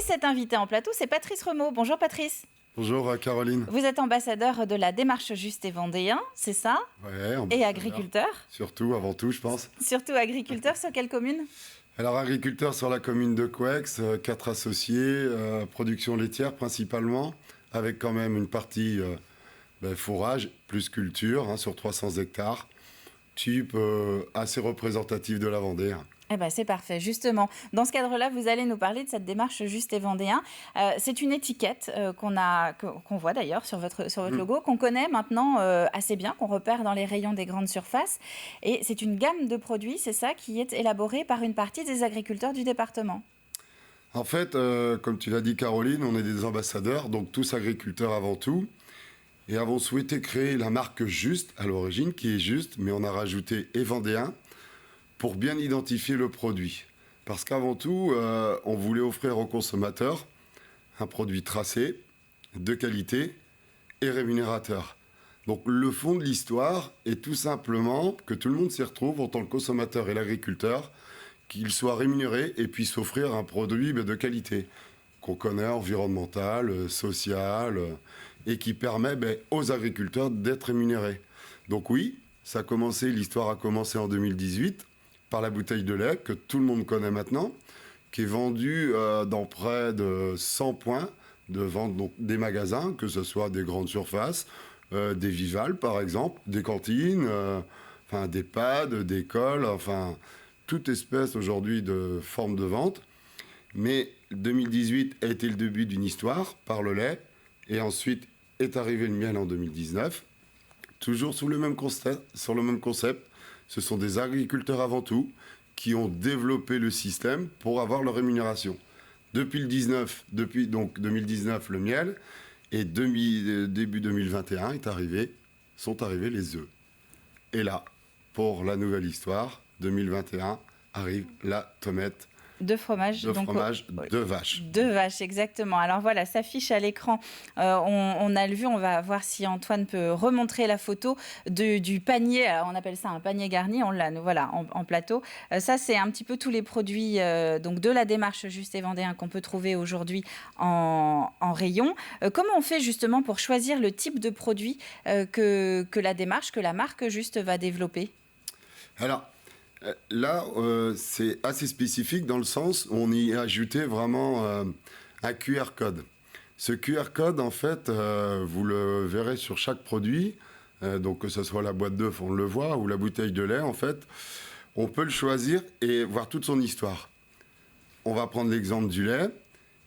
cet invité en plateau, c'est Patrice Remaud. Bonjour Patrice. Bonjour Caroline. Vous êtes ambassadeur de la démarche Juste et Vendéen, c'est ça? Ouais, et agriculteur. Surtout, avant tout, je pense. Surtout agriculteur, sur quelle commune? Alors agriculteur sur la commune de Coueix, 4 associés, production laitière principalement, avec quand même une partie fourrage, plus culture, sur 300 hectares, type assez représentatif de la Vendée. Eh ben, c'est parfait. Justement, dans ce cadre-là, vous allez nous parler de cette démarche Juste et Vendéen. C'est une étiquette qu'on voit d'ailleurs sur votre logo, qu'on connaît maintenant assez bien, qu'on repère dans les rayons des grandes surfaces. Et c'est une gamme de produits, c'est ça, qui est élaborée par une partie des agriculteurs du département. En fait, comme tu l'as dit Caroline, on est des ambassadeurs, donc tous agriculteurs avant tout, et avons souhaité créer la marque Juste à l'origine, qui est Juste, mais on a rajouté et Vendéen, pour bien identifier le produit. Parce qu'avant tout, on voulait offrir aux consommateurs un produit tracé, de qualité et rémunérateur. Donc le fond de l'histoire est tout simplement que tout le monde s'y retrouve en tant que consommateur et l'agriculteur, qu'il soit rémunéré et puisse offrir un produit de qualité, qu'on connaît, environnemental, social, et qui permet aux agriculteurs d'être rémunérés. Donc oui, l'histoire a commencé en 2018, par la bouteille de lait que tout le monde connaît maintenant, qui est vendue dans près de 100 points de vente, donc des magasins, que ce soit des grandes surfaces, des Vival par exemple, des cantines, des PAD, des écoles, toute espèce aujourd'hui de forme de vente. Mais 2018 a été le début d'une histoire par le lait, et ensuite est arrivé le miel en 2019, toujours sur le même concept. Ce sont des agriculteurs avant tout qui ont développé le système pour avoir leur rémunération. Depuis 2019, le miel, et début 2021 sont arrivés les œufs. Et là, pour la nouvelle histoire, 2021, arrive la tomate. De fromage. De vache. De vache, exactement. Alors voilà, s'affiche à l'écran. On a le vu, on va voir si Antoine peut remontrer la photo du panier. Alors, on appelle ça un panier garni. On l'a, voilà, en plateau. Ça, c'est un petit peu tous les produits donc de la démarche Juste et Vendéen qu'on peut trouver aujourd'hui en rayon. Comment on fait justement pour choisir le type de produit que la marque Juste va développer? Alors, là, c'est assez spécifique dans le sens où on y a ajouté vraiment un QR code. Ce QR code, en fait, vous le verrez sur chaque produit, donc que ce soit la boîte d'œufs, on le voit, ou la bouteille de lait, en fait. On peut le choisir et voir toute son histoire. On va prendre l'exemple du lait,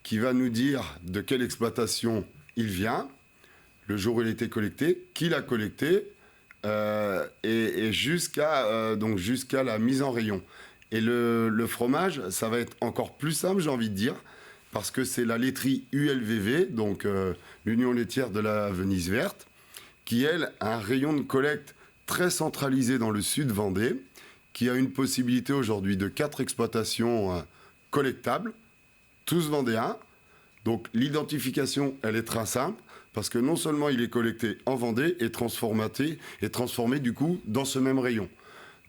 qui va nous dire de quelle exploitation il vient, le jour où il a été collecté, qui l'a collecté, et jusqu'à la mise en rayon. Et le fromage, ça va être encore plus simple, j'ai envie de dire, parce que c'est la laiterie ULVV, donc l'Union laitière de la Venise verte, qui, elle, a un rayon de collecte très centralisé dans le sud Vendée, qui a une possibilité aujourd'hui de 4 exploitations collectables, tous vendéens. Donc l'identification, elle est très simple, parce que non seulement il est collecté en Vendée et transformé du coup dans ce même rayon.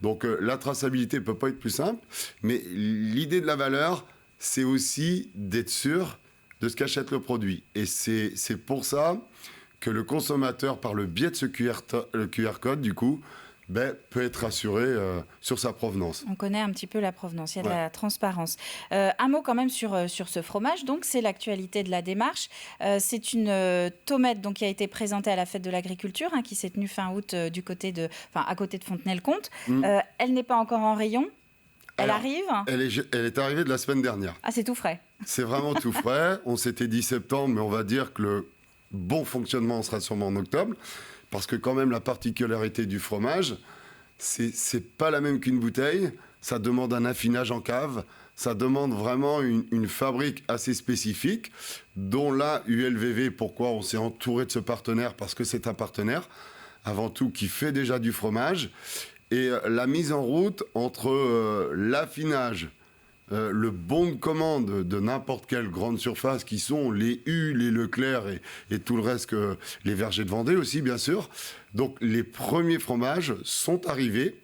Donc la traçabilité ne peut pas être plus simple, mais l'idée de la valeur, c'est aussi d'être sûr de ce qu'achète le produit. Et c'est pour ça que le consommateur, par le biais de ce QR code, du coup, peut être rassuré sur sa provenance. On connaît un petit peu la provenance, il y a de la transparence. Un mot quand même sur ce fromage, donc c'est l'actualité de la démarche. C'est une tomate donc, qui a été présentée à la fête de l'agriculture, qui s'est tenue fin août à côté de Fontenay-le-Comte. Elle n'est pas encore en rayon. Elle arrive. Elle est arrivée de la semaine dernière. Ah, c'est tout frais. C'est vraiment tout frais. On s'était dit septembre, mais on va dire que le bon fonctionnement sera sûrement en octobre. Parce que quand même, la particularité du fromage, c'est pas la même qu'une bouteille. Ça demande un affinage en cave. Ça demande vraiment une fabrique assez spécifique, dont là, ULVV, pourquoi on s'est entouré de ce partenaire? Parce que c'est un partenaire, avant tout, qui fait déjà du fromage. Et la mise en route entre l'affinage, le bon de commande de n'importe quelle grande surface qui sont les U, les Leclerc et tout le reste, les vergers de Vendée aussi bien sûr. Donc les premiers fromages sont arrivés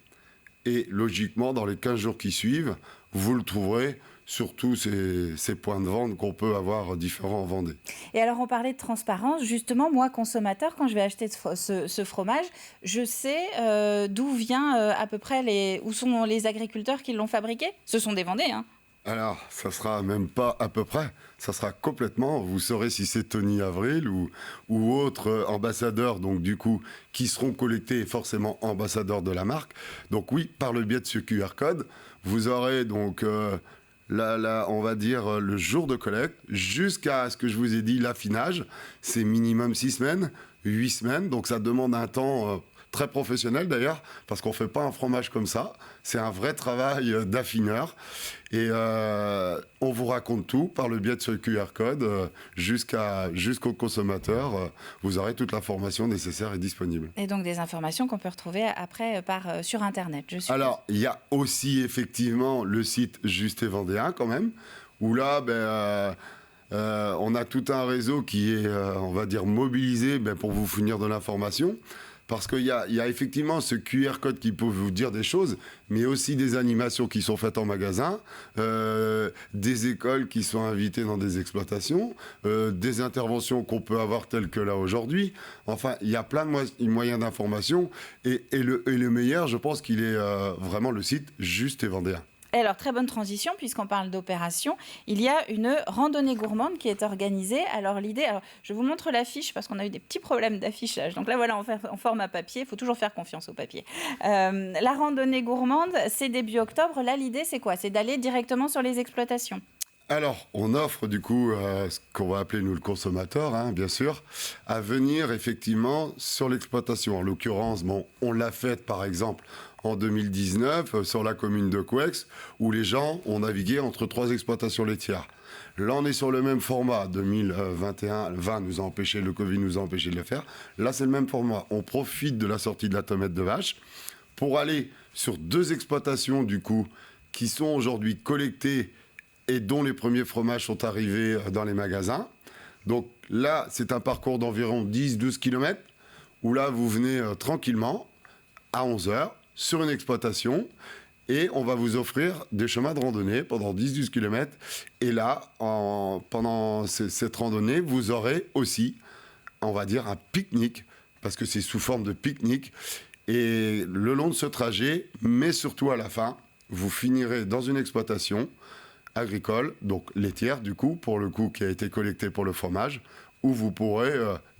et logiquement dans les 15 jours qui suivent, vous le trouverez sur tous ces points de vente qu'on peut avoir différents en Vendée. Et alors, on parlait de transparence. Justement, moi, consommateur, quand je vais acheter ce fromage, je sais d'où vient à peu près où sont les agriculteurs qui l'ont fabriqué. Ce sont des Vendéens, hein. Alors, ça sera même pas à peu près, ça sera complètement, vous saurez si c'est Tony Avril ou autres ambassadeurs, donc du coup, qui seront collectés forcément ambassadeurs de la marque. Donc oui, par le biais de ce QR code, vous aurez donc, on va dire, le jour de collecte, jusqu'à ce que je vous ai dit, l'affinage, c'est minimum 6 semaines, 8 semaines, donc ça demande un temps très professionnel d'ailleurs, parce qu'on ne fait pas un fromage comme ça. C'est un vrai travail d'affineur. Et on vous raconte tout par le biais de ce QR code jusqu'au consommateur. Vous aurez toute l'information nécessaire et disponible. Et donc des informations qu'on peut retrouver après sur Internet, je suppose. Alors, il y a aussi effectivement le site Juste et Vendéen quand même, où là, on a tout un réseau qui est, on va dire, mobilisé pour vous fournir de l'information. Parce qu'il y a effectivement ce QR code qui peut vous dire des choses, mais aussi des animations qui sont faites en magasin, des écoles qui sont invitées dans des exploitations, des interventions qu'on peut avoir telles que là aujourd'hui. Enfin, il y a plein de moyens d'information. Et le meilleur, je pense qu'il est vraiment le site Juste et Vendéen. Et alors, très bonne transition, puisqu'on parle d'opération. Il y a une randonnée gourmande qui est organisée. Alors, l'idée, je vous montre l'affiche, parce qu'on a eu des petits problèmes d'affichage. Donc là, voilà, en format papier. Il faut toujours faire confiance au papier. La randonnée gourmande, c'est début octobre. Là, l'idée, c'est quoi? C'est d'aller directement sur les exploitations. Alors, on offre du coup ce qu'on va appeler nous le consommateur, bien sûr, à venir effectivement sur l'exploitation. En l'occurrence, on l'a fait par exemple en 2019 sur la commune de Couex, où les gens ont navigué entre 3 exploitations laitières. Là, on est sur le même format. 2021, le Covid nous a empêché de le faire. Là, c'est le même format. On profite de la sortie de la tomate de vache pour aller sur 2 exploitations du coup qui sont aujourd'hui collectées et dont les premiers fromages sont arrivés dans les magasins. Donc là, c'est un parcours d'environ 10-12 km, où là, vous venez tranquillement, à 11 heures, sur une exploitation, et on va vous offrir des chemins de randonnée pendant 10-12 km. Et là, pendant cette randonnée, vous aurez aussi, on va dire, un pique-nique, parce que c'est sous forme de pique-nique. Et le long de ce trajet, mais surtout à la fin, vous finirez dans une exploitation agricole, donc laitière du coup, pour le coup qui a été collecté pour le fromage, où vous pourrez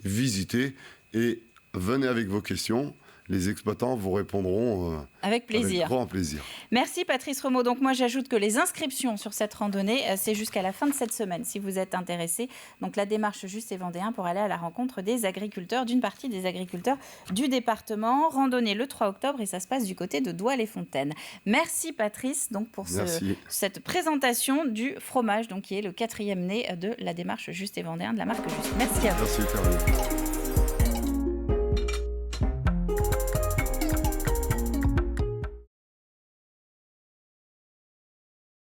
visiter et venez avec vos questions. Les exploitants vous répondront avec plaisir. Avec grand plaisir. Merci Patrice Remaud. Donc moi j'ajoute que les inscriptions sur cette randonnée, c'est jusqu'à la fin de cette semaine si vous êtes intéressé. Donc la démarche Juste et Vendéen pour aller à la rencontre des agriculteurs, d'une partie des agriculteurs du département. Randonnée le 3 octobre et ça se passe du côté de Douai-les-Fontaines. Merci Patrice donc pour cette présentation du fromage donc, qui est le 4e né de la démarche Juste et Vendéen de la marque Juste. Merci à vous. Merci Caroline.